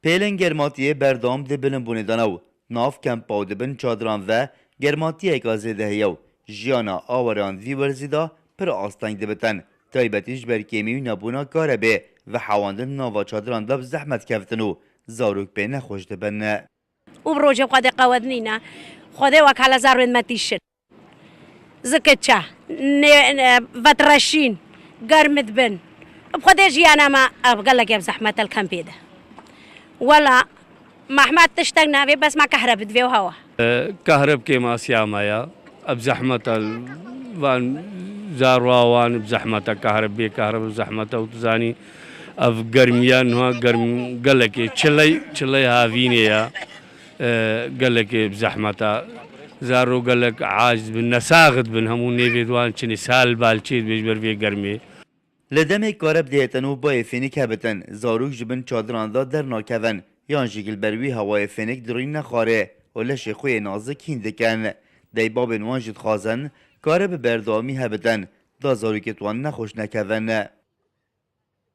پیلن گرماتیه بردام دبن بوندانو ناف کمپاو دبن چادران و گرماتیه اگازه دهیو جیانا آوران وی ورزیدا پر آستانگ دبتن تایبتیش برکیمی و نبونا گاربه و حواندن ناوا چادران دب زحمت کفتنو زاروک به نخوش دبن و بروجه خود قوادنینا خود وکاله زارون متیشن زکتچه وترشین گرمت بن بخده جیانا ما ابقال لك بزحمة الكامبيدا ولا محمد تشتاق نافي بس ما كهرب دوي وهوا كهرب كيما سيامايا بزحمة الوان زاروا وان بزحمة كهرب بي كهرب بزحمة وتزاني اف گرمیان ها گرم گلکی چلی هاوینیا گلکی بزحمتا زارو گلک عاجز بن نساغد بن همون نيفيدوان چني سال بالچيد بيجبر في گرمي لدم کارب دیتنو با فینیک هبتن زاروک جبن چادران دا در ناکون یان جگل بروی هوای فینیک درین نخاره و لش خوی نازک هندکن دی باب نوانجد خازن کارب بردامی هبتن دا زاروک توان نخوش نکون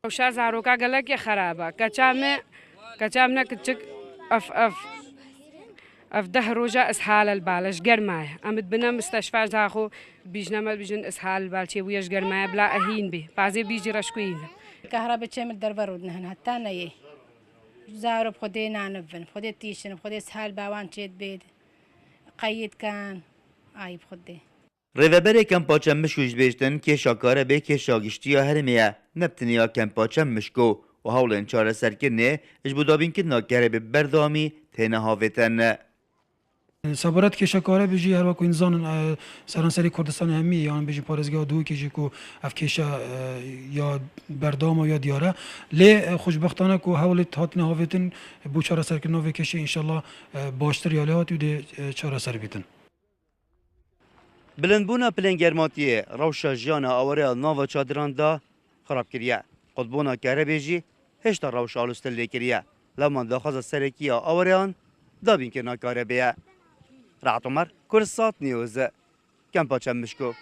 وشا زاروكا قالك يا خرابة كتامنا كتشك اف ده روجا اسهال البالش قرماي امد بنا مستشفى زاخو بيجنا ما بيجن اسهال البالشي ويش قرماي بلا اهين به بعضي بيجي رشكوين كهرباء تشمل دربرود نهن حتى نيه زارو بخدي نانفن بخدي تيشن بخدي اسهال باوان تشيد بيد قيد كان اي بخدي ریوبر کمپاچم مشکوش بیشتن که شاکاره به که شاگشتی یا هرمیه نبتنیا کمپاچم مشکو و حولن چاره سرکنه اجبودابین که ناکره به بردامی تینه هاویتن صبرت که شکاره بجی هر وقت انسان سرانسری کردستان همی یعنی بجی پارزگاه دو کشی کو افکیشا یا بردام یا دیاره لی خوشبختانه کو حولت هاتن هاویتن بو چاره سرکنه و کشی انشالله باشتر یاله هاتی ده چاره سر بیتن بلندبونا پلنگرماتیه روشا جیانا آوره ناوا چادران دا خراب کریه قطبونا کره بیجی هشتا روشا آلوستل لی کریه لما داخاز سرکیه آوره آن دا بین که ناکاره بیه رعت عمر کرسات نیوز کمپاچم مشکو